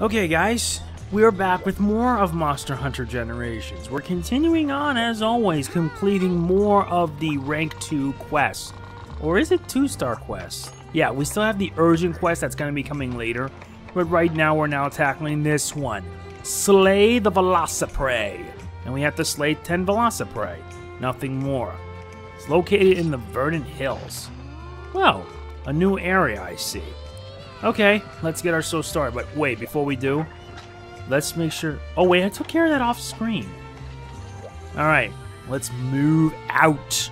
Okay guys, we're back with more of Monster Hunter Generations. We're continuing on as always, completing more of the rank 2 quests. Or is it 2-star quests? Yeah, we still have the urgent quest that's going to be coming later. But right now we're now tackling this one. Slay the Velociprey. And we have to slay 10 Velociprey. Nothing more. It's located in the Verdant Hills. Well, a new area I see. Okay, let's get our show started. But wait, before we do, let's make sure... Oh wait, I took care of that off screen. Alright, let's move out.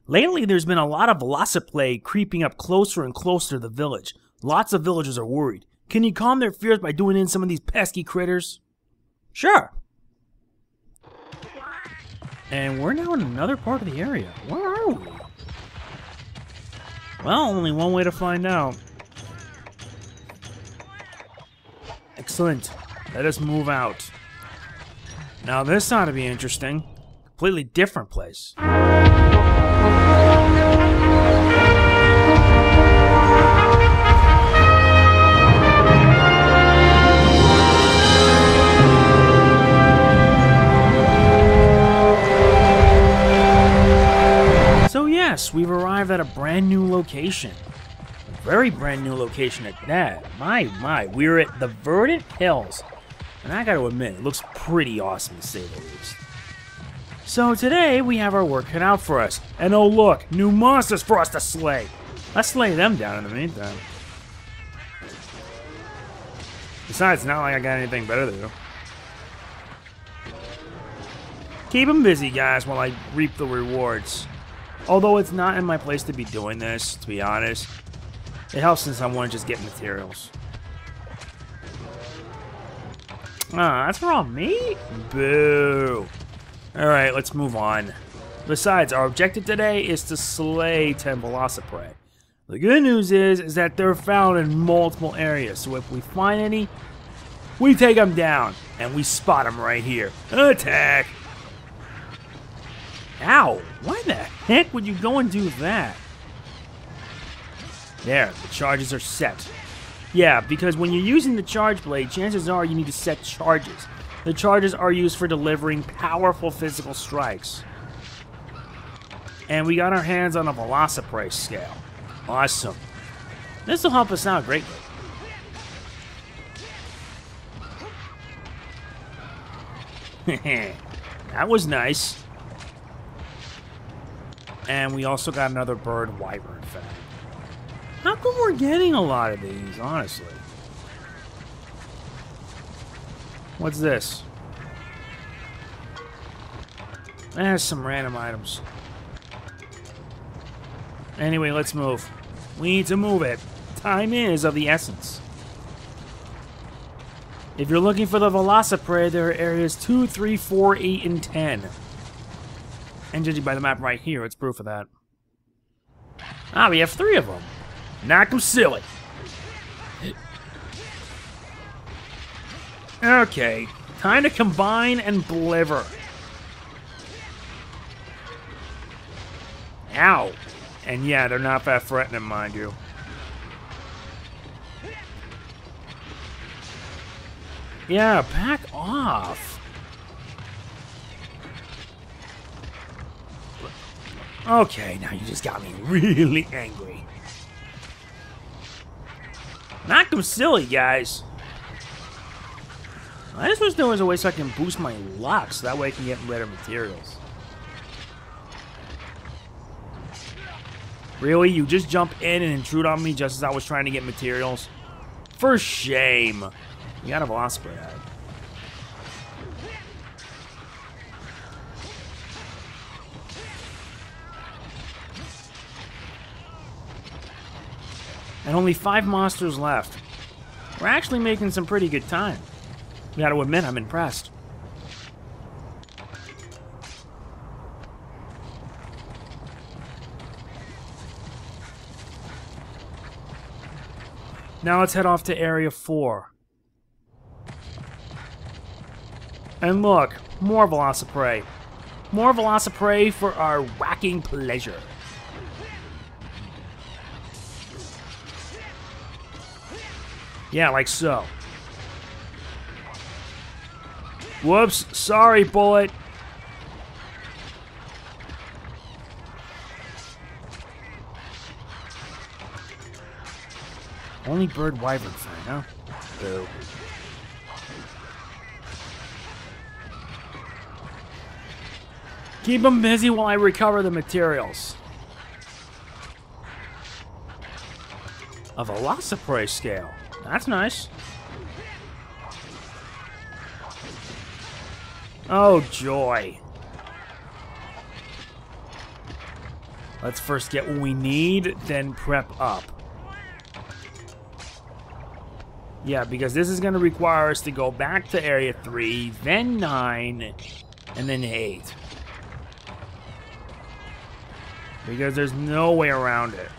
Lately, there's been a lot of Velociprey creeping up closer and closer to the village. Lots of villagers are worried. Can you calm their fears by doing in some of these pesky critters? Sure. And we're now in another part of the area. Where are we? Well, only one way to find out. Excellent. Let us move out. Now this ought to be interesting. Completely different place. So yes, we've arrived at a brand new location. A very brand new location at that. My, we're at the Verdant Hills. And I gotta admit, it looks pretty awesome to say the least. So today, we have our work cut out for us. And oh look, new monsters for us to slay. Let's slay them down in the meantime. Besides, it's not like I got anything better to do. Keep them busy, guys, while I reap the rewards. Although it's not in my place to be doing this, to be honest. It helps since I want to just get materials. Ah, that's wrong, me? Boo. Alright, let's move on. Besides, our objective today is to slay 10 Velociprey. The good news is that they're found in multiple areas, so if we find any, we take them down, and we spot them right here. Attack! Ow! Why the heck would you go and do that? There, the charges are set. Yeah, because when you're using the charge blade, chances are you need to set charges. The charges are used for delivering powerful physical strikes. And we got our hands on a Velociprey scale. Awesome. This will help us out greatly. That was nice. And we also got another bird wyvern fang. How come we're getting a lot of these, honestly? What's this? There's some random items. Anyway, let's move. We need to move it. Time is of the essence. If you're looking for the Velociprey, there are areas 2, 3, 4, 8, and 10. And judging by the map right here, it's proof of that. Ah, we have 3 of them. Knock them silly. Okay, time to combine and deliver. Ow. And yeah, they're not that threatening, mind you. Yeah, back off. Okay, now you just got me really angry. Knock them silly, guys. I just wish there was a way so I can boost my luck, so that way I can get better materials. Really? You just jump in and intrude on me just as I was trying to get materials? For shame. You got a Velociprey head. And only 5 monsters left. We're actually making some pretty good time. Gotta admit, I'm impressed. Now let's head off to Area 4. And look, more Velociprey. More Velociprey for our whacking pleasure. Yeah, like so. Whoops, sorry, bullet. Only bird wyvern thing, huh? Boo. Keep them busy while I recover the materials. A Velociprey scale. That's nice. Oh, joy. Let's first get what we need, then prep up. Yeah, because this is going to require us to go back to Area 3, then 9, and then 8. Because there's no way around it.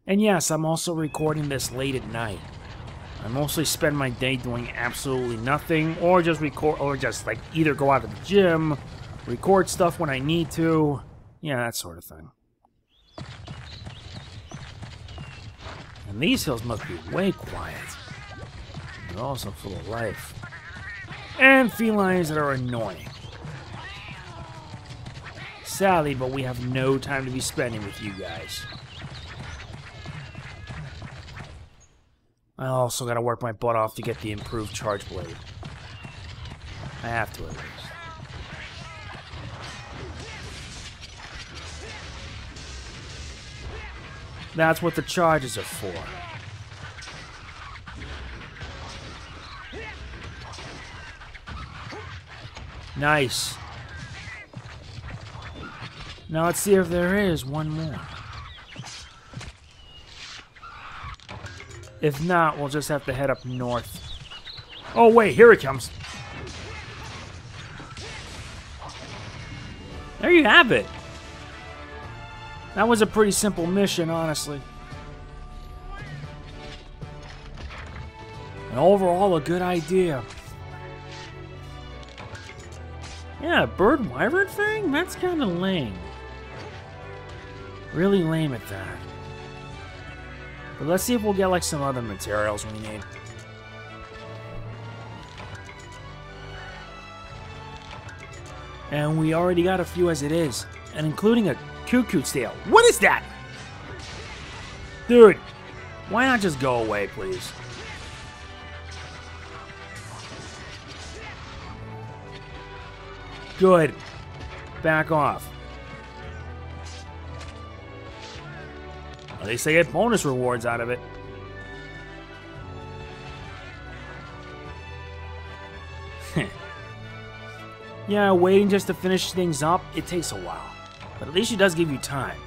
And yes, I'm also recording this late at night. I mostly spend my day doing absolutely nothing, or just record, or just like either go out to the gym, record stuff when I need to. Yeah, that sort of thing. And these hills must be way quiet. They're also full of life. And felines that are annoying. Sadly, but we have no time to be spending with you guys. I also gotta work my butt off to get the improved charge blade. I have to at least. That's what the charges are for. Nice. Now let's see if there is one more. If not, we'll just have to head up north. Oh wait, here it comes. There you have it. That was a pretty simple mission, honestly. And overall, a good idea. Yeah, bird wyvern thing? That's kind of lame. Really lame at that. But let's see if we'll get like some other materials we need. And we already got a few as it is, and including a cuckoo tail. What is that? Dude, why not just go away, please? Good. Back off. At least I get bonus rewards out of it. Yeah, waiting just to finish things up, it takes a while. But at least she does give you time.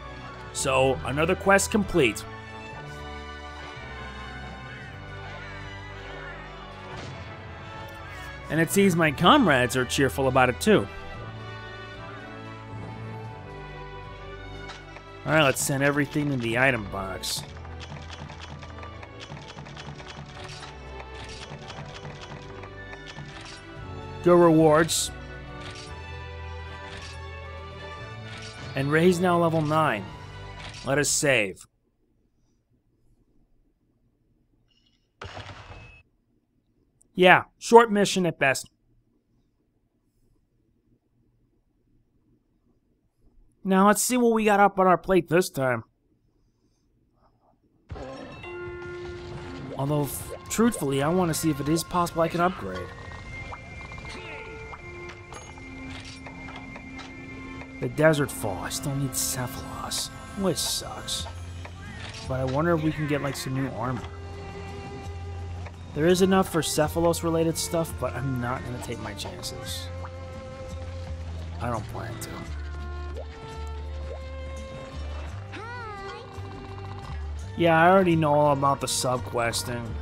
So, another quest complete. And it seems my comrades are cheerful about it too. Alright, let's send everything in the item box. Go rewards. And Ray's now level 9. Let us save. Yeah, short mission at best. Now let's see what we got up on our plate this time. Although, truthfully, I want to see if it is possible I can upgrade. The Desert Fall, I still need Cephalos, which sucks. But I wonder if we can get like some new armor. There is enough for Cephalos related stuff, but I'm not going to take my chances. I don't plan to. Yeah, I already know all about the sub-questing.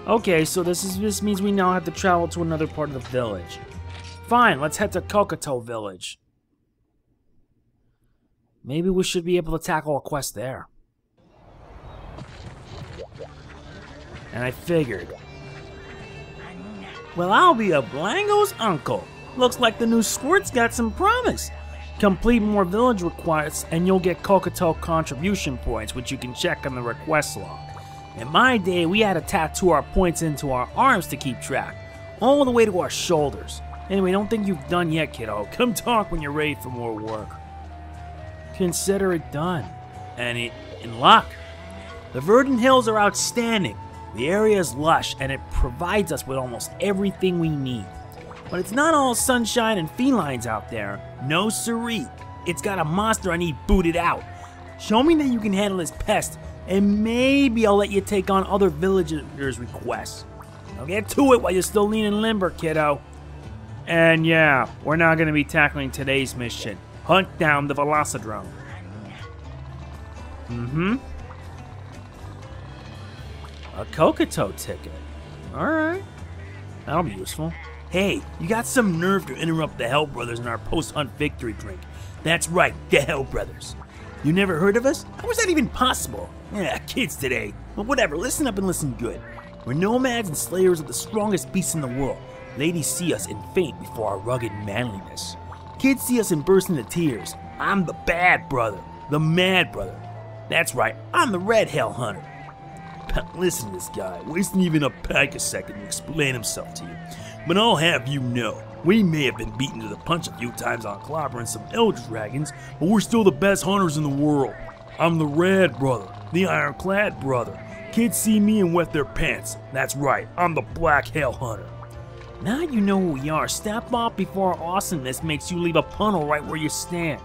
Okay, so this means we now have to travel to another part of the village. Fine, let's head to Kokoto Village. Maybe we should be able to tackle a quest there. And I figured. Well, I'll be a Blango's uncle. Looks like the new squirt's got some promise. Complete more village requests and you'll get Kokoto contribution points, which you can check on the request log. In my day, we had to tattoo our points into our arms to keep track, all the way to our shoulders. Anyway, don't think you've done yet, kiddo. Come talk when you're ready for more work. Consider it done. And in luck. The Verdant Hills are outstanding. The area is lush, and it provides us with almost everything we need. But it's not all sunshine and felines out there. No siree. It's got a monster I need booted out. Show me that you can handle this pest, and maybe I'll let you take on other villagers' requests. Now get to it while you're still lean and limber, kiddo. And yeah, we're not going to be tackling today's mission. Hunt down the Velocidrome. A Kokoto ticket. Alright. That'll be useful. Hey, you got some nerve to interrupt the Hell Brothers in our post-hunt victory drink. That's right, the Hell Brothers. You never heard of us? How was that even possible? Yeah, kids today. But whatever, listen up and listen good. We're nomads and slayers of the strongest beasts in the world. Ladies see us and faint before our rugged manliness. Kids see us and burst into tears. I'm the bad brother, the mad brother. That's right, I'm the red hell hunter. Listen to this guy, wasting even a second to explain himself to you. But I'll have you know, we may have been beaten to the punch a few times on clobbering some elder dragons, but we're still the best hunters in the world. I'm the red brother, the ironclad brother. Kids see me and wet their pants. That's right, I'm the black hell hunter. Now you know who we are, step off before our awesomeness makes you leave a puddle right where you stand.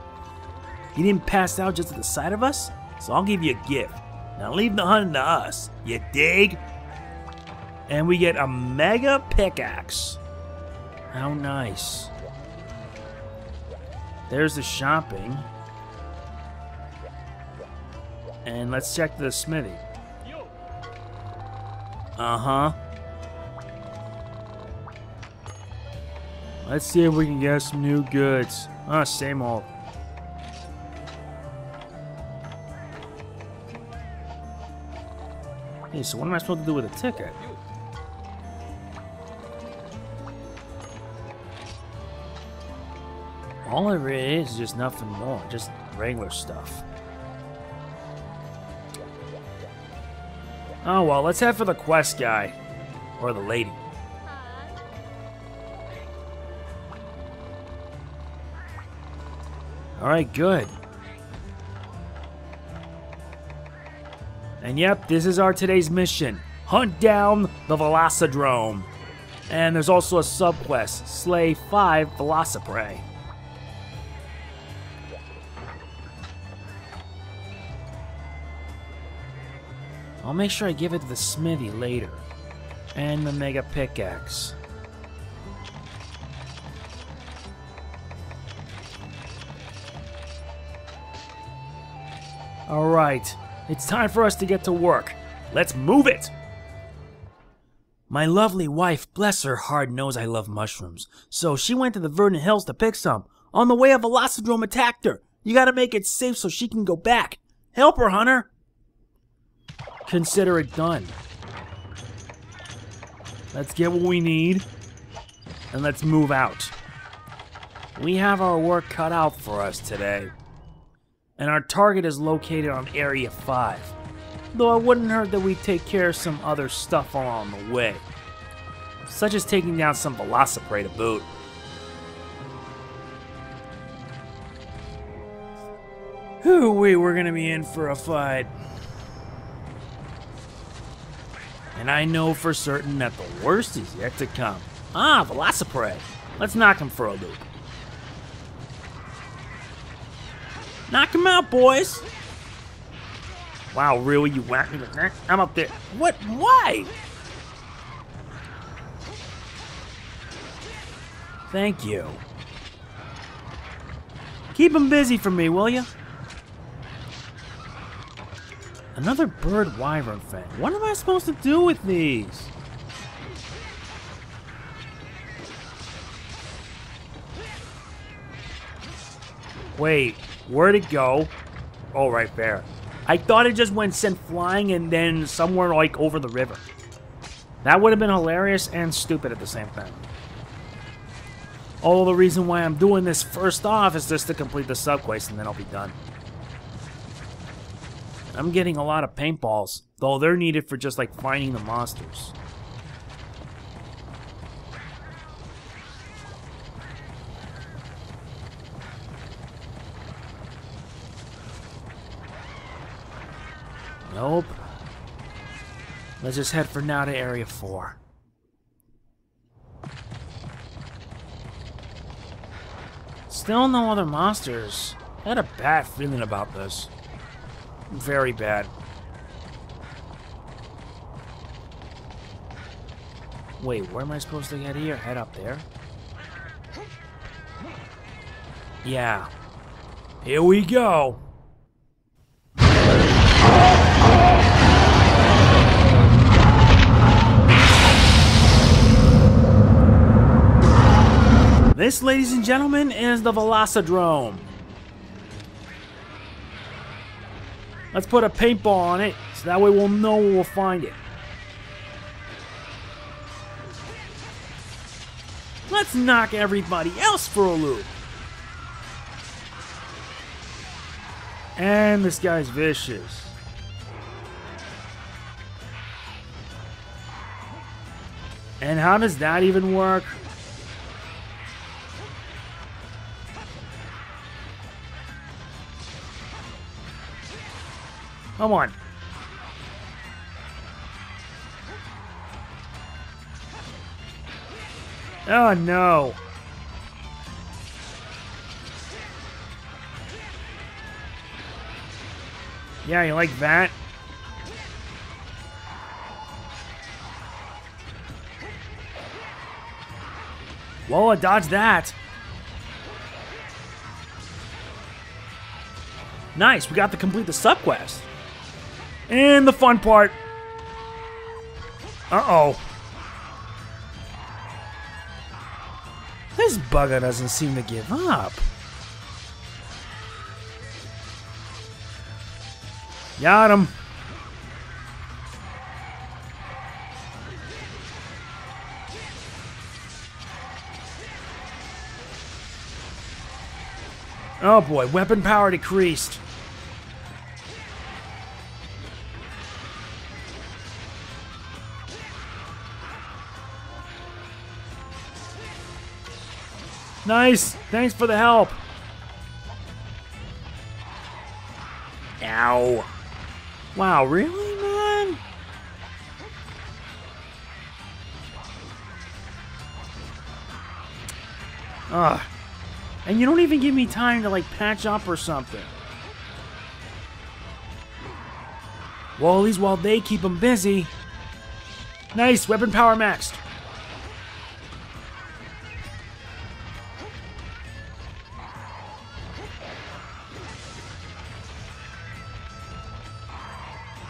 You didn't pass out just at the sight of us, so I'll give you a gift. Now leave the hunting to us, you dig? And we get a mega pickaxe. How nice. There's the shopping. And let's check the smithy. Uh-huh. Let's see if we can get some new goods. Ah, same old. Hey, so what am I supposed to do with a ticket? All it really is just nothing more, just regular stuff. Oh well, let's head for the quest guy. Or the lady. Alright, good. And yep, this is our today's mission. Hunt down the Velocidrome. And there's also a sub-quest, slay 5 Velociprey. I'll make sure I give it to the smithy later. And the mega pickaxe. Alright, it's time for us to get to work. Let's move it! My lovely wife, bless her heart, knows I love mushrooms. So she went to the Verdant Hills to pick some. On the way, a Velocidrome attacked her. You gotta make it safe so she can go back. Help her, Hunter! Consider it done. Let's get what we need, and let's move out. We have our work cut out for us today. And our target is located on Area 5. Though it wouldn't hurt that we take care of some other stuff along the way. Such as taking down some Velociprey to boot. Hoo-wee, we're gonna be in for a fight. And I know for certain that the worst is yet to come. Ah, Velociprey. Let's knock him for a loop. Knock him out, boys! Wow, really? You whacked me? I'm up there. What? Why? Thank you. Keep him busy for me, will you? Another bird wyvern fang. What am I supposed to do with these? Wait, where'd it go? Oh, right there. I thought it just went sent flying and then somewhere like over the river. That would have been hilarious and stupid at the same time. All the reason why I'm doing this first off is just to complete the sub-quest and then I'll be done. I'm getting a lot of paintballs, though they're needed for just like finding the monsters. Nope. Let's just head for now to Area 4. Still no other monsters. I had a bad feeling about this. Very bad. Wait, where am I supposed to get here? Head up there? Yeah. Here we go. This, ladies and gentlemen, is the Velocidrome. Let's put a paintball on it, so that way we'll know where we'll find it. Let's knock everybody else for a loop. And this guy's vicious. And how does that even work? Come on. Oh no. Yeah, you like that? Well, I dodged that. Nice, we got to complete the subquest. And the fun part. Uh-oh. This bugger doesn't seem to give up. Got him. Oh boy, weapon power decreased. Nice! Thanks for the help! Ow! Wow, really, man? Ugh. And you don't even give me time to, like, patch up or something. Well, at least while they keep them busy. Nice! Weapon power maxed.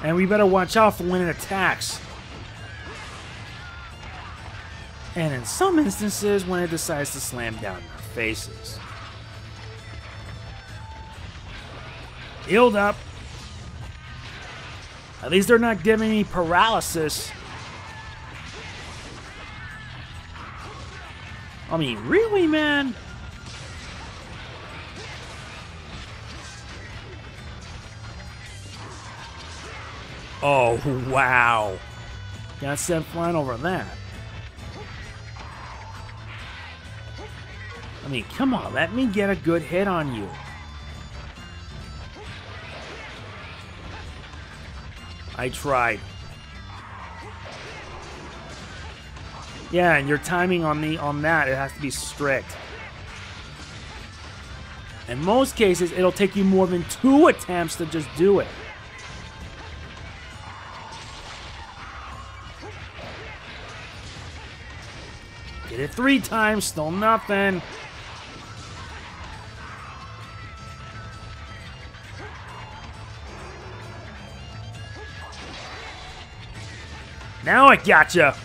And we better watch out for when it attacks. And in some instances, when it decides to slam down in our faces. Healed up. At least they're not giving me paralysis. I mean, really, man? Oh, wow. Got sent flying over that. I mean, come on, let me get a good hit on you. I tried. Yeah, and your timing on that, it has to be strict. In most cases, it'll take you more than 2 attempts to just do it. Did it 3 times, still nothing. Now I gotcha.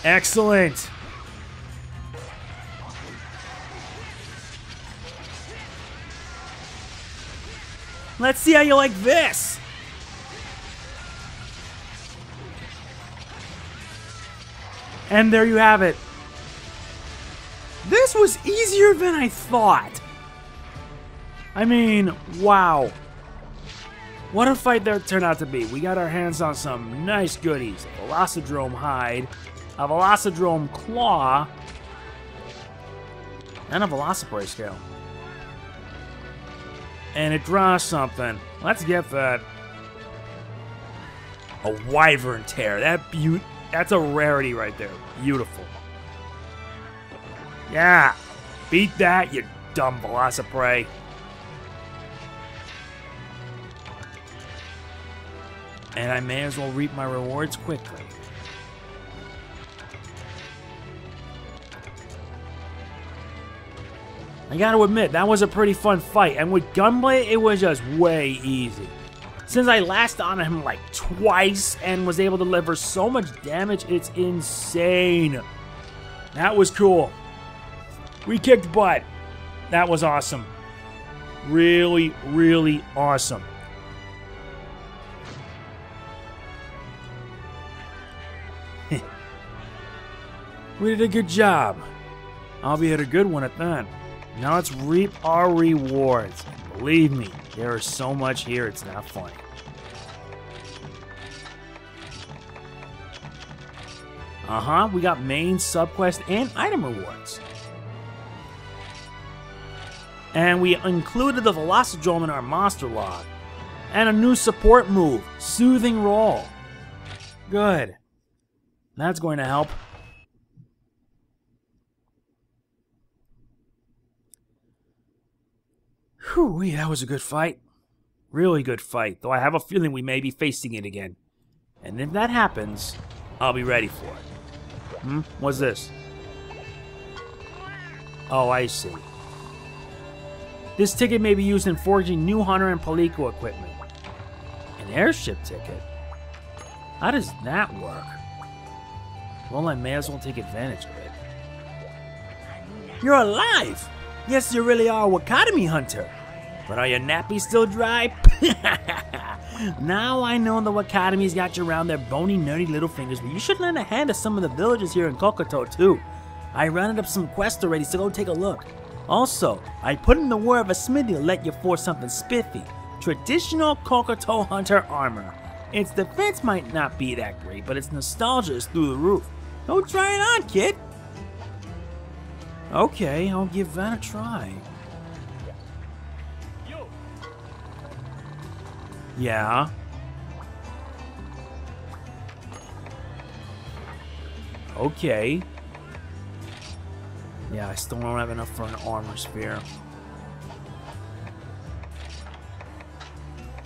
Excellent. Let's see how you like this. And there you have it. This was easier than I thought. I mean, wow. What a fight that turned out to be. We got our hands on some nice goodies. A Velocidrome hide, a Velocidrome claw, and a Velociprey scale. And it draws something. Let's get that. A Wyvern Tear. That's a rarity right there. Beautiful. Yeah. Beat that, you dumb Velociprey. And I may as well reap my rewards quickly. I gotta admit, that was a pretty fun fight, and with Gunblade, it was just way easy. Since I last on him like twice and was able to deliver so much damage, it's insane. That was cool. We kicked butt. That was awesome. Really, really awesome. We did a good job. Albeit a good one at that. Now let's reap our rewards. Believe me, there is so much here, it's not funny. We got main, subquest, and item rewards. And we included the Velocidrome in our monster log. And a new support move, Soothing Roll. Good. That's going to help. Whew, that was a good fight. Really good fight, though I have a feeling we may be facing it again. And if that happens, I'll be ready for it. What's this? Oh, I see. This ticket may be used in forging new Hunter and Palico equipment. An airship ticket? How does that work? Well, I may as well take advantage of it. You're alive! Yes, you really are a Wakatami hunter. But are your nappies still dry? Now I know the Wakatami's got you around their bony, nerdy little fingers, but you should lend a hand to some of the villagers here in Kokoto, too. I rounded up some quests already, so go take a look. Also, I put in the word of a smithy to let you forge something spiffy. Traditional Kokoto hunter armor. Its defense might not be that great, but its nostalgia is through the roof. Go try it on, kid. Okay, I'll give that a try. Yeah. Okay. Yeah, I still don't have enough for an armor sphere.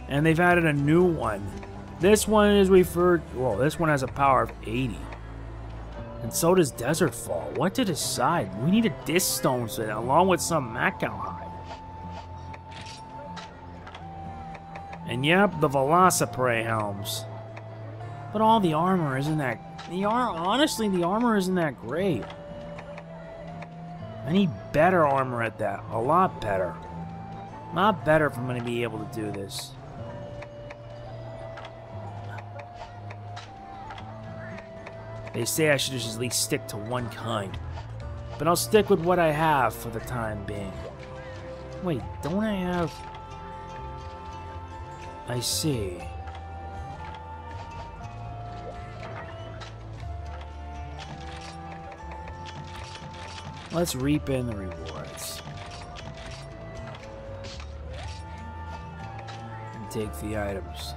And they've added a new one. This one is referred... Well, this one has a power of 80. And so does Desert Fall. What to decide? We need a disc stone set along with some Macau hide. And yep, the Velociprey helms. But all the armor isn't that... Honestly, the armor isn't that great. I need better armor at that. A lot better. Not better if I'm going to be able to do this. They say I should just at least stick to one kind. But I'll stick with what I have for the time being. Wait, don't I have... I see. Let's reap in the rewards. And take the items.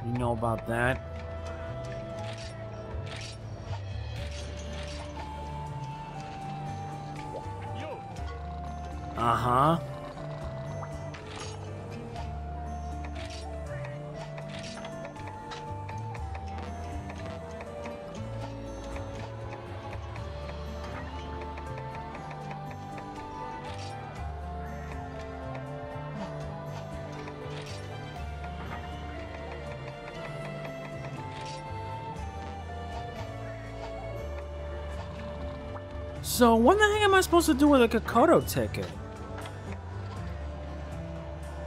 You know about that? Uh-huh. So what the heck am I supposed to do with a Kokoto ticket?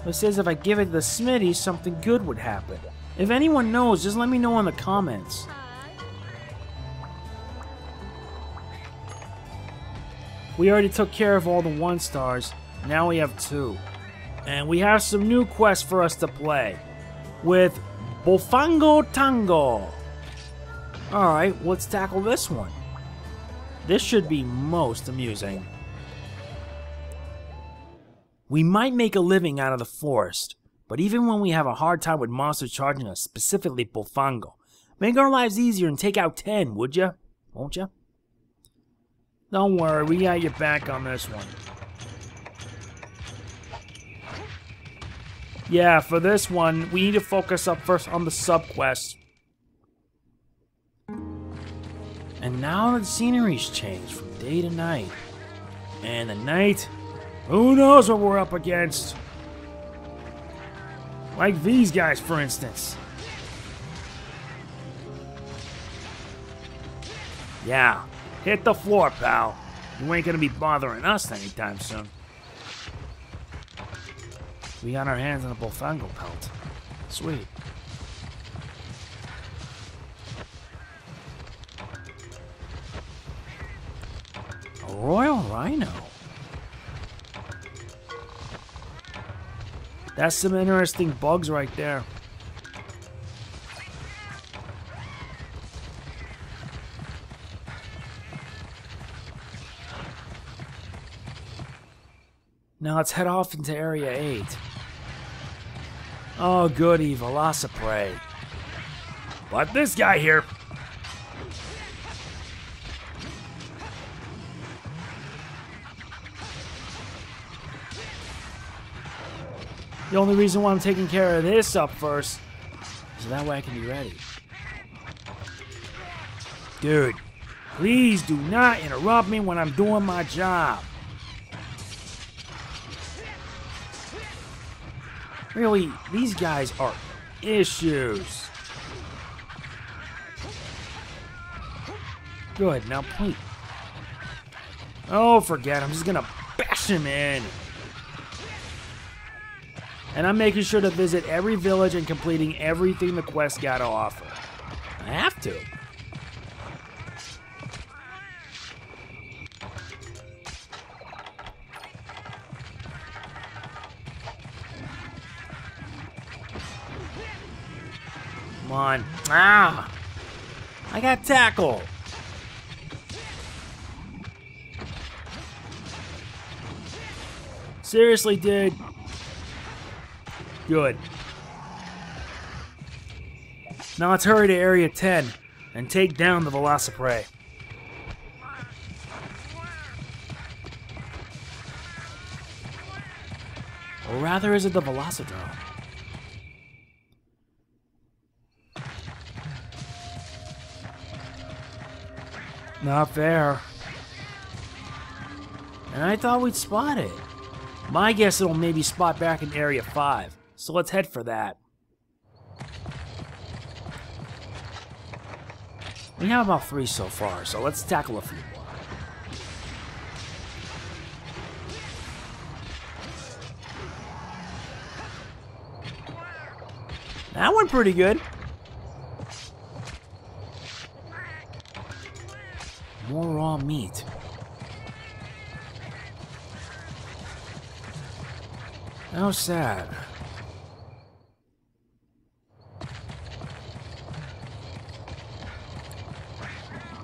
It says if I give it to the Smitty, something good would happen. If anyone knows, just let me know in the comments. We already took care of all the 1 stars. Now we have 2. And we have some new quests for us to play. With Bullfango Tango. Alright, let's tackle this one. This should be most amusing. We might make a living out of the forest, but even when we have a hard time with monsters charging us, specifically Bullfango, make our lives easier and take out 10, would ya? Won't ya? Don't worry, we got your back on this one. Yeah, for this one, we need to focus up first on the sub-quests. And now the scenery's changed from day to night. And the night, who knows what we're up against? Like these guys, for instance. Yeah, hit the floor, pal. You ain't gonna be bothering us anytime soon. We got our hands on a Bullfango pelt. Sweet. A royal rhino. That's some interesting bugs right there. Now let's head off into Area 8. Oh goody, Velociprey. But this guy here. The only reason why I'm taking care of this up first is so that way I can be ready. Dude, please do not interrupt me when I'm doing my job. Really, these guys are issues. Good, now please. Oh, forget it. I'm just gonna bash him in. And I'm making sure to visit every village and completing everything the quest got to offer. I have to. Come on. Ah! I got tackled. Seriously, dude. Good. Now let's hurry to Area 10 and take down the Velociprey. Or rather, is it the Velocidrome? Not fair. And I thought we'd spot it. My guess it'll maybe spot back in Area 5. So let's head for that. We have about 3 so far, so let's tackle a few more. That went pretty good. More raw meat. How sad.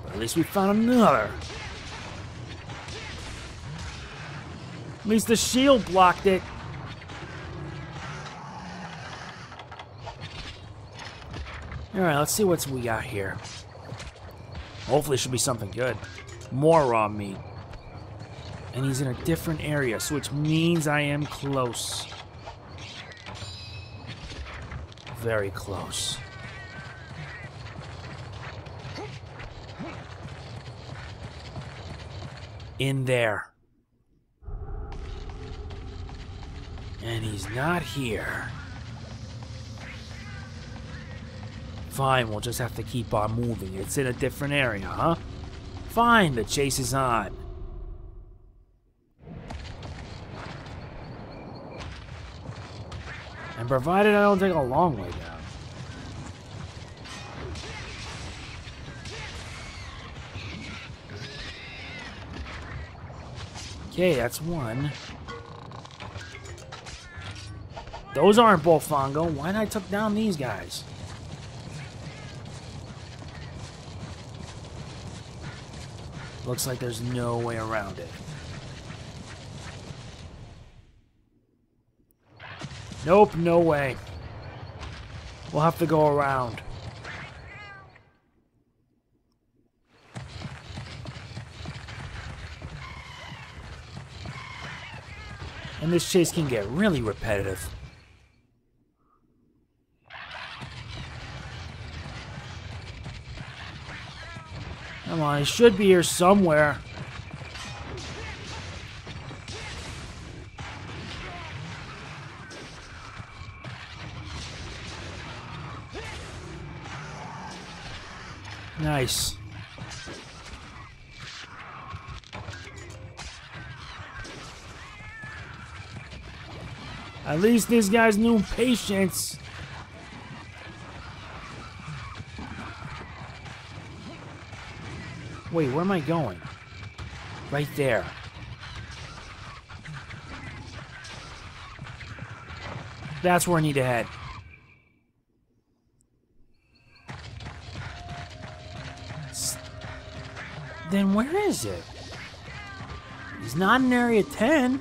At least we found another. At least the shield blocked it. Alright, let's see what we got here. Hopefully it should be something good. More raw meat. And he's in a different area, so which means I am close. Very close. In there. And he's not here. Fine, we'll just have to keep on moving. It's in a different area, huh? Fine, the chase is on. And provided I don't take a long way down. Okay, that's one. Those aren't Bullfango. Why did I took down these guys? Looks like there's no way around it. Nope, no way. We'll have to go around. And this chase can get really repetitive. Come on, it should be here somewhere. Nice. At least this guy's knew patience. Wait, where am I going? Right there. That's where I need to head. Then where is it? He's not in Area 10.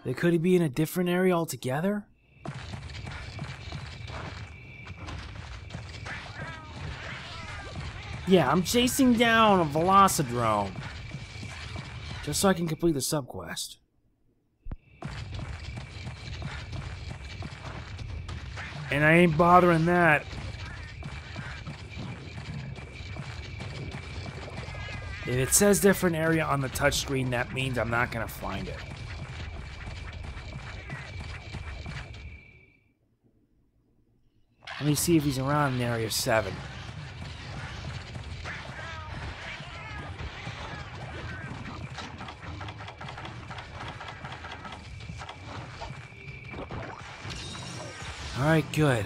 Then could he be in a different area altogether? Yeah, I'm chasing down a Velocidrome. Just so I can complete the subquest. And I ain't bothering that. If it says different area on the touchscreen, that means I'm not gonna find it. Let me see if he's around in Area 7. Alright, good.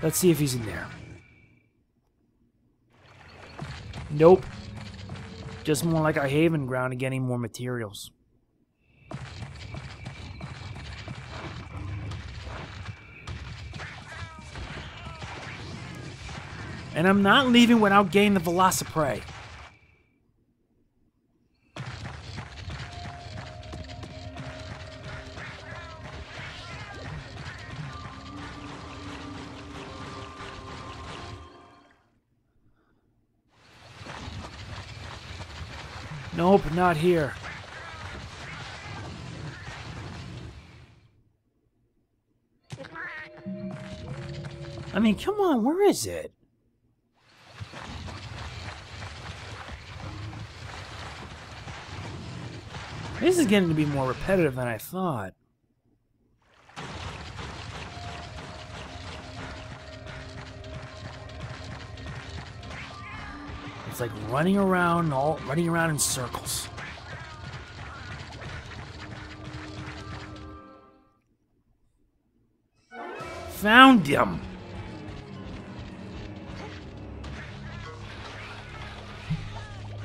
Let's see if he's in there. Nope. Just more like a haven ground to getting more materials. And I'm not leaving without getting the Velociprey. Nope, not here. I mean, come on, where is it? This is getting to be more repetitive than I thought. It's like running around in circles. Found him.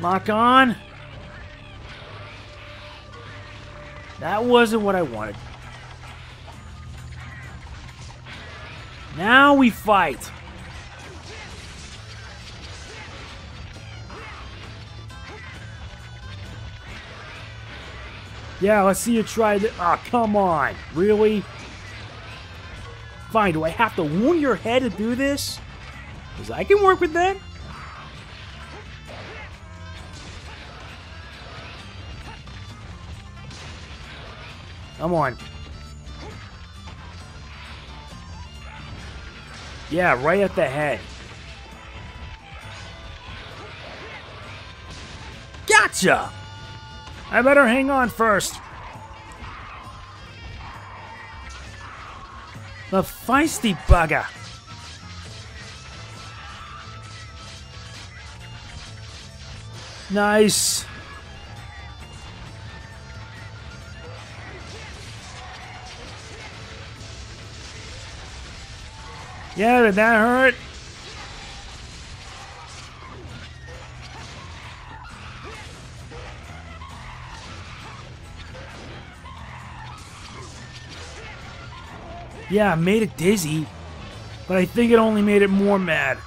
Lock on. That wasn't what I wanted. Now we fight. Yeah, let's see you try this. Ah, oh, come on. Really? Fine, do I have to wound your head to do this? Because I can work with that. Come on. Yeah, right at the head. Gotcha! I better hang on first. The feisty bugger. Nice. Yeah, did that hurt? Yeah, I made it dizzy, but I think it only made it more mad.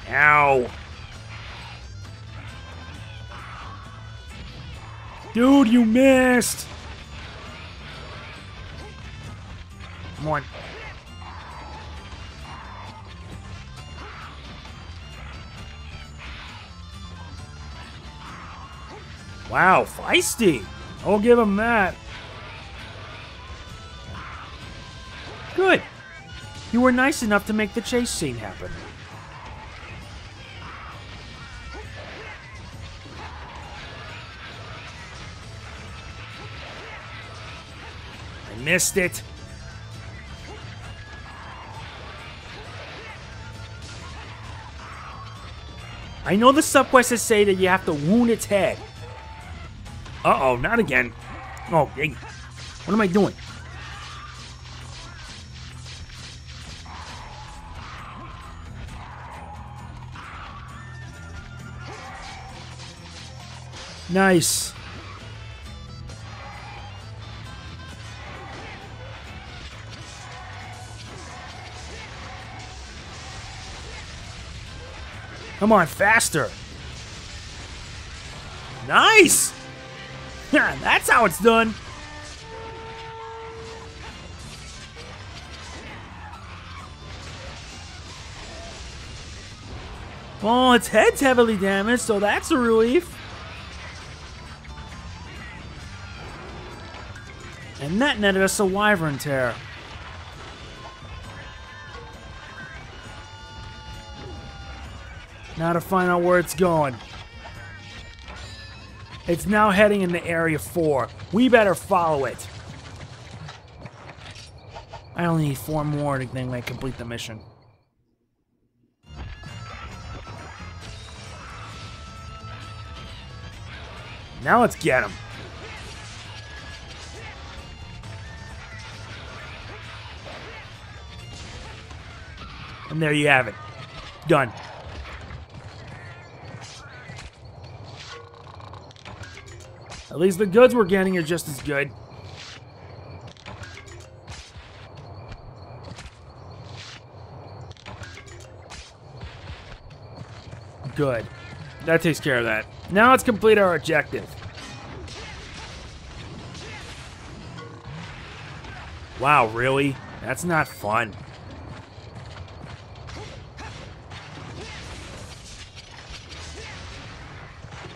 Ow. Dude, you missed! Come on. Wow, feisty. I'll give him that. Good. You were nice enough to make the chase scene happen. I missed it. I know the subquests say that you have to wound its head. Uh-oh, not again. Oh, dang. What am I doing? Nice. Come on, faster. Nice! That's how it's done. Well, its head's heavily damaged, so that's a relief. And that netted us a wyvern tear. Now to find out where it's going. It's now heading into Area 4. We better follow it. I only need 4 more to think I complete the mission. Now let's get him. And there you have it. Done. At least the goods we're getting are just as good. Good. That takes care of that. Now let's complete our objective. Wow, really? That's not fun.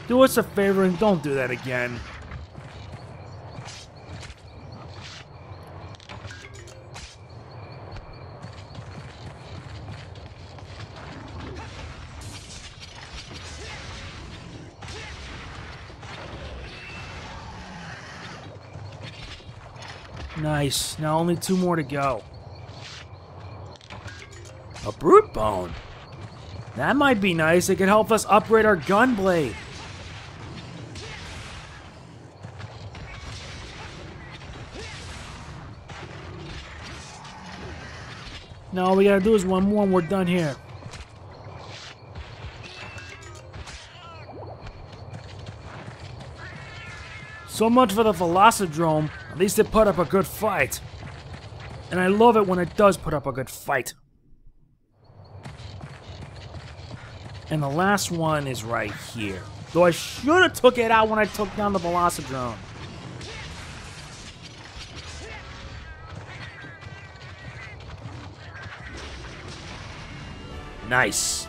Do us a favor and don't do that again. Nice. Now only 2 more to go. A brute bone. That might be nice. It could help us upgrade our gun blade. Now all we gotta do is 1 more and we're done here. So much for the Velocidrome. At least it put up a good fight. And I love it when it does put up a good fight. And the last one is right here. Though I should have took it out when I took down the Velocidrome. Nice.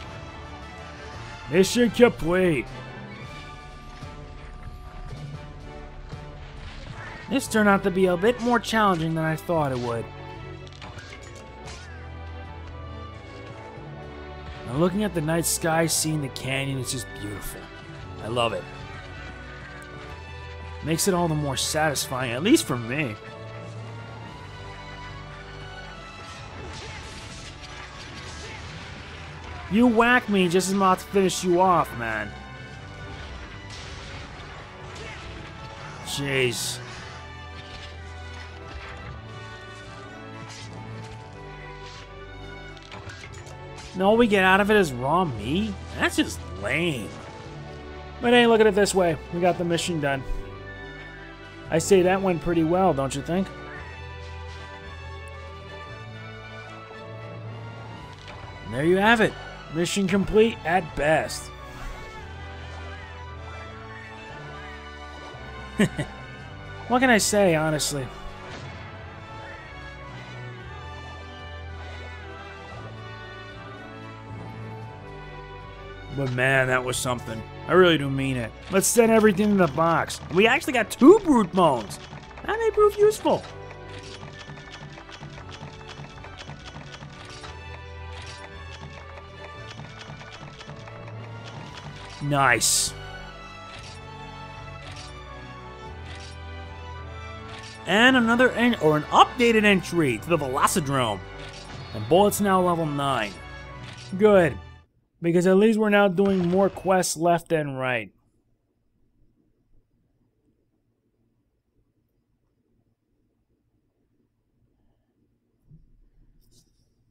Mission complete. This turned out to be a bit more challenging than I thought it would. Now looking at the night sky, seeing the canyon, it's just beautiful. I love it. Makes it all the more satisfying, at least for me. You whack me just as I'm about to finish you off, man. Jeez. And all we get out of it is raw meat? That's just lame. But hey, look at it this way. We got the mission done. I say that went pretty well, don't you think? And there you have it. Mission complete at best. What can I say, honestly? But man, that was something. I really do mean it. Let's send everything in the box. We actually got 2 brute bones. That may prove useful. Nice. And an updated entry to the Velocidrome. And Bullet's now level 9. Good. Because at least we're now doing more quests left and right.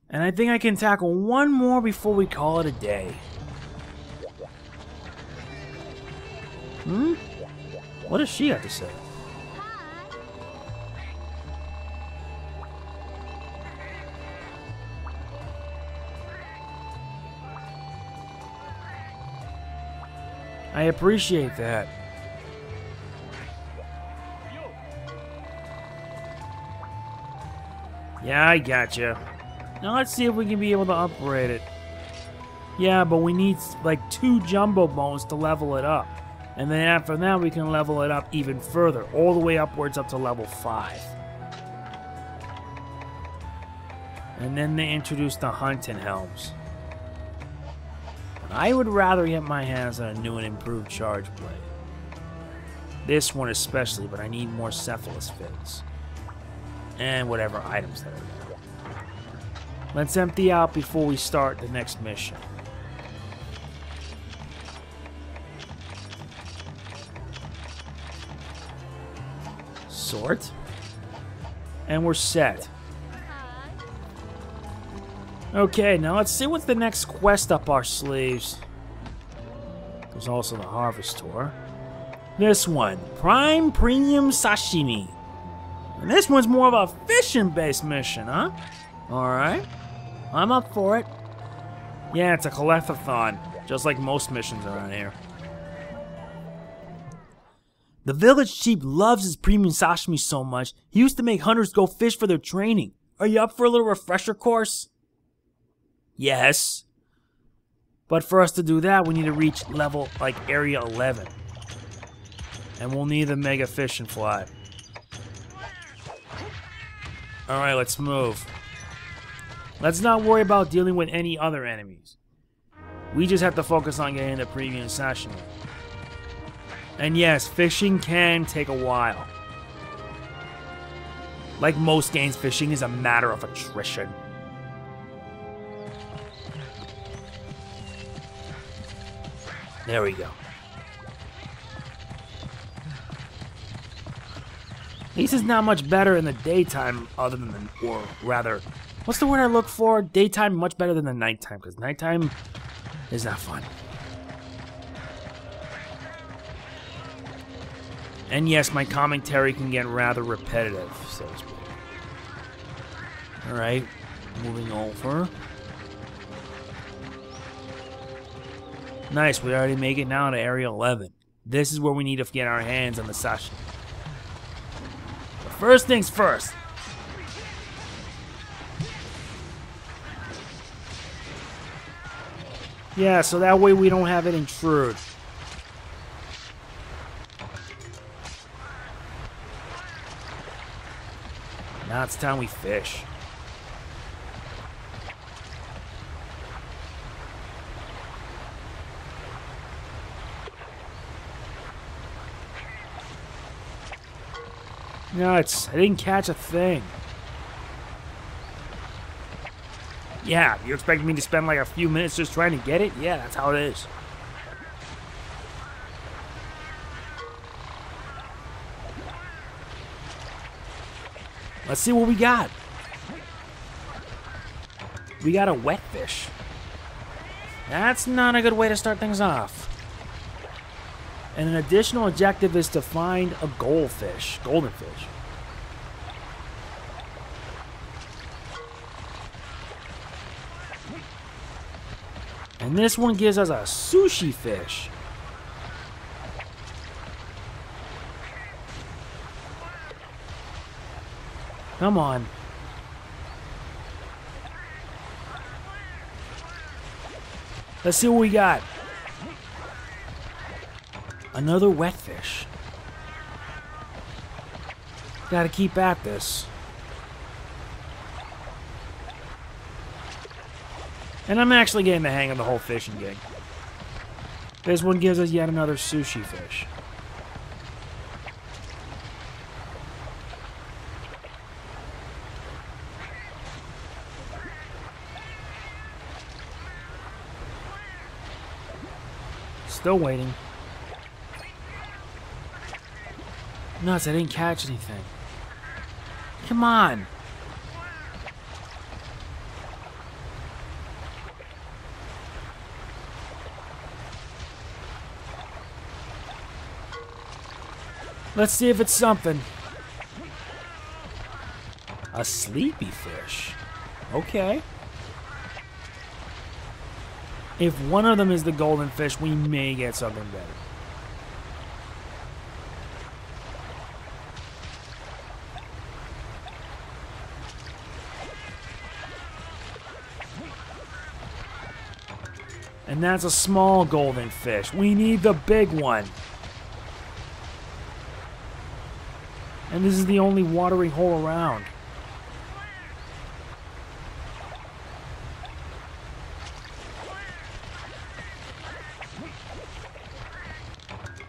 And I think I can tackle one more before we call it a day. What does she have to say? I appreciate that. Yeah, I gotcha. Now let's see if we can be able to upgrade it. Yeah, but we need like 2 jumbo bones to level it up. And then after that we can level it up even further, all the way upwards up to level 5. And then they introduced the hunting helms. I would rather get my hands on a new and improved charge blade. This one especially, but I need more cephalus fins. And whatever items that are there. Let's empty out before we start the next mission. Sort. And we're set. Okay, now let's see what's the next quest up our sleeves. There's also the Harvest Tour. This one, Prime Premium Sashimi. And this one's more of a fishing-based mission, huh? Alright. I'm up for it. Yeah, it's a collectathon, just like most missions around here. The village chief loves his premium sashimi so much, he used to make hunters go fish for their training. Are you up for a little refresher course? Yes. But for us to do that, we need to reach level, like, area 11. And we'll need the mega fishing fly. Alright, let's move. Let's not worry about dealing with any other enemies. We just have to focus on getting the premium sashimi. And yes, fishing can take a while. Like most games, fishing is a matter of attrition. There we go. At least it's not much better in the daytime other than, or rather, what's the word I look for? Daytime much better than the nighttime, because nighttime is not fun. And yes, my commentary can get rather repetitive, so to speak. Alright, moving over. Nice, we already make it now to area 11. This is where we need to get our hands on the sashimi. But first things first. Yeah, so that way we don't have it intrude. Now it's time we fish. No, I didn't catch a thing. Yeah, you expect me to spend like a few minutes just trying to get it? Yeah, that's how it is. Let's see what we got. We got a wet fish. That's not a good way to start things off. And an additional objective is to find a goldfish. Golden fish. And this one gives us a sushi fish. Come on. Let's see what we got. Another wet fish. Gotta keep at this. And I'm actually getting the hang of the whole fishing gig. This one gives us yet another sushi fish. Still waiting. Nuts, I didn't catch anything. Come on. Let's see if it's something. A sleepy fish. Okay. If one of them is the golden fish, we may get something better. And that's a small golden fish. We need the big one. And this is the only watering hole around.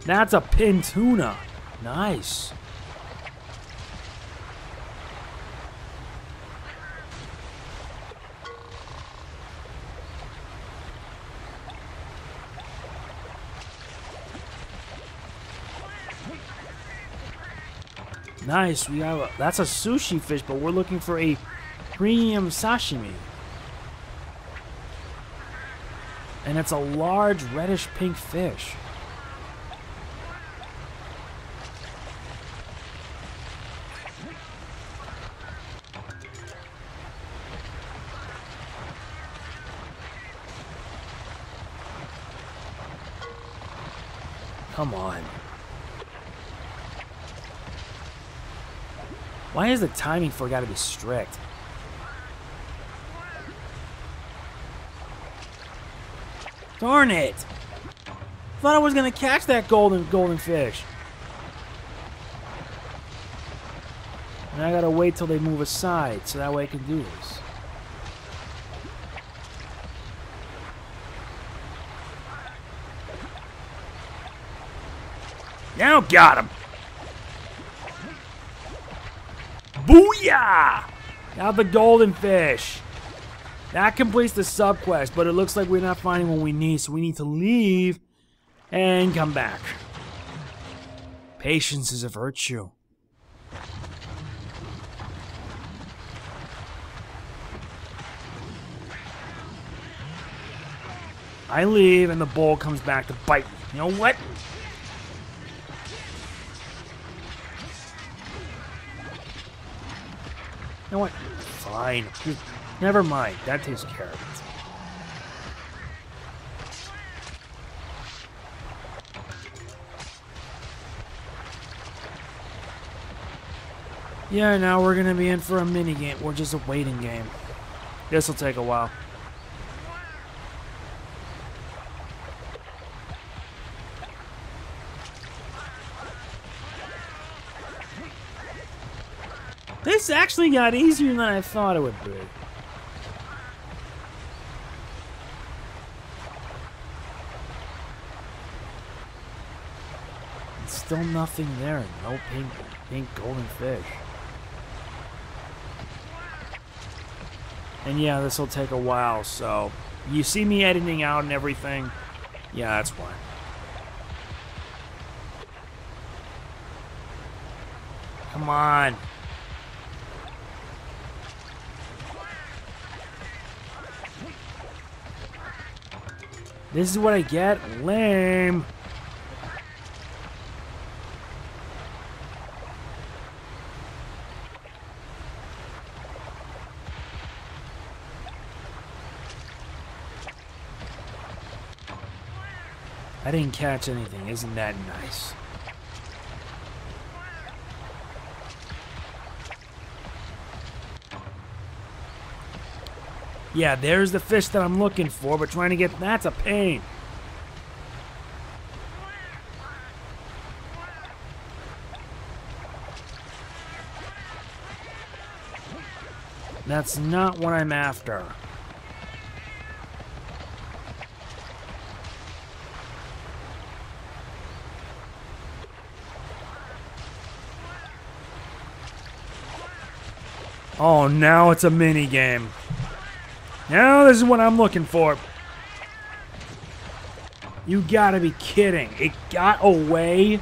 That's a pin tuna. Nice. Nice. We have that's a sushi fish, but we're looking for a premium sashimi. And it's a large reddish pink fish. Come on. Why is the timing for it gotta be strict? Darn it! Thought I was gonna catch that golden fish. And I gotta wait till they move aside so that way I can do this. Now got him! Booyah! Got the golden fish. That completes the sub-quest, but it looks like we're not finding what we need, so we need to leave and come back. Patience is a virtue. I leave and the bull comes back to bite me. You know what? You know what? Fine. Never mind. That takes care of it. Yeah, now we're gonna be in for a mini game. Or just a waiting game. This'll take a while. This actually got easier than I thought it would be. Still nothing there. No pink golden fish. And yeah, this will take a while, so you see me editing out and everything. Yeah, that's why. Come on. This is what I get? Lame. I didn't catch anything. Isn't that nice? Yeah, there's the fish that I'm looking for, but trying to get that's a pain. That's not what I'm after. Oh, now it's a mini game. Now this is what I'm looking for. You gotta be kidding. It got away.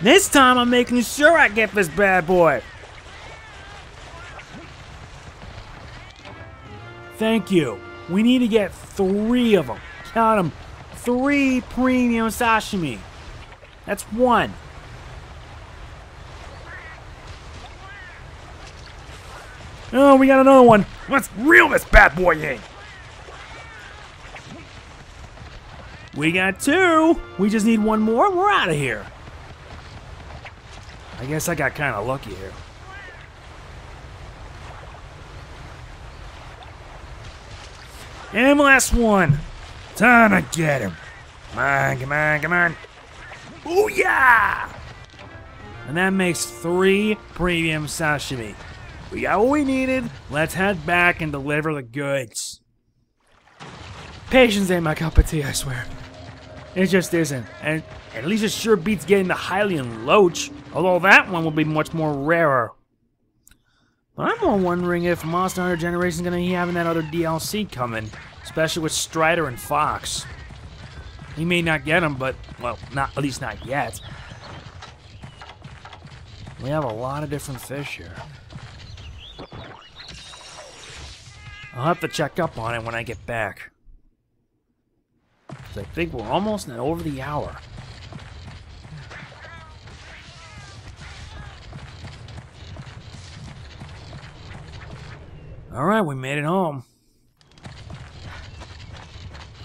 This time I'm making sure I get this bad boy. Thank you. We need to get 3 of them. Count them. 3 premium sashimi. That's 1. Oh, we got another one. Let's reel this bad boy in. We got 2. We just need 1 more. We're out of here. I guess I got kind of lucky here. And last one. Time to get him. Come on, come on, come on. Oh yeah! And that makes 3 premium sashimi. We got what we needed. Let's head back and deliver the goods. Patience ain't my cup of tea, I swear. It just isn't. And at least it sure beats getting the Hylian Loach. Although that one will be much more rarer. But I'm more wondering if Monster Hunter Generations is going to be having that other DLC coming. Especially with Strider and Fox. He may not get them, but, well, at least not yet. We have a lot of different fish here. I'll have to check up on it when I get back. 'Cause I think we're almost over the hour. Alright, we made it home.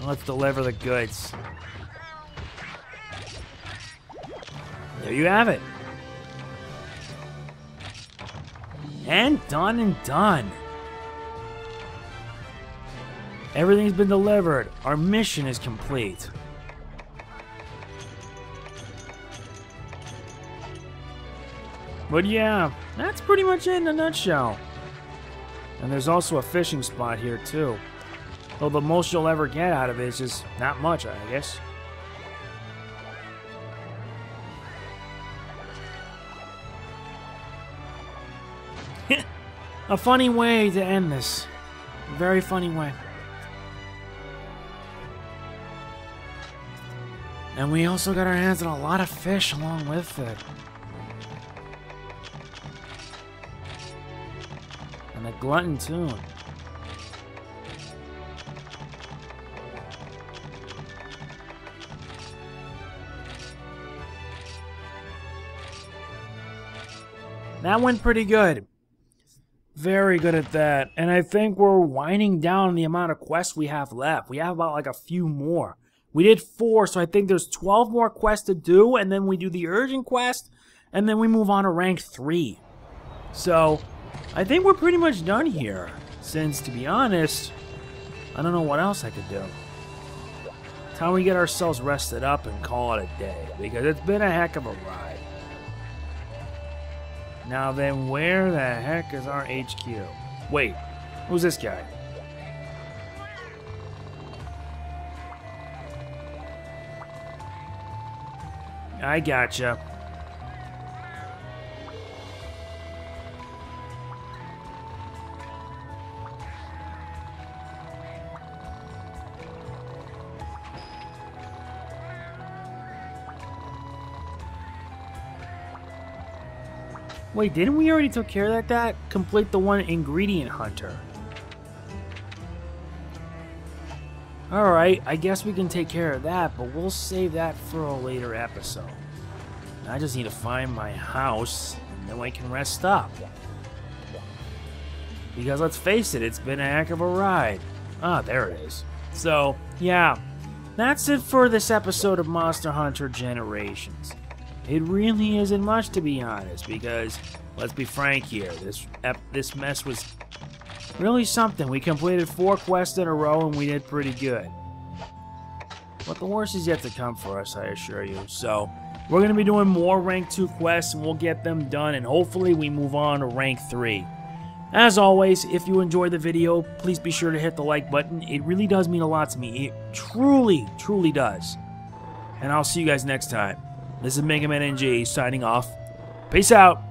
Let's deliver the goods. There you have it. And done and done. Everything's been delivered. Our mission is complete. But yeah, that's pretty much it in a nutshell. And there's also a fishing spot here too. Though the most you'll ever get out of it is just not much, I guess. A funny way to end this. A very funny way. And we also got our hands on a lot of fish along with it. And a glutton too. That went pretty good. Very good at that. And I think we're winding down the amount of quests we have left. We have about like a few more. We did 4, so I think there's 12 more quests to do, and then we do the urgent quest, and then we move on to rank 3. So, I think we're pretty much done here. Since, to be honest, I don't know what else I could do. Time we get ourselves rested up and call it a day, because it's been a heck of a ride. Now then, where the heck is our HQ? Wait, who's this guy? I gotcha. Wait, didn't we already took care of that? Complete the one ingredient hunter. Alright, I guess we can take care of that, but we'll save that for a later episode. I just need to find my house, and then I can rest up. Because let's face it, it's been a heck of a ride. Ah, there it is. So, yeah, that's it for this episode of Monster Hunter Generations. It really isn't much, to be honest, because, let's be frank here, this mess was really something. We completed 4 quests in a row, and we did pretty good. But the worst is yet to come for us, I assure you. So, we're going to be doing more Rank 2 quests, and we'll get them done, and hopefully we move on to Rank 3. As always, if you enjoyed the video, please be sure to hit the like button. It really does mean a lot to me. It truly, truly does. And I'll see you guys next time. This is Mega Man NG signing off. Peace out.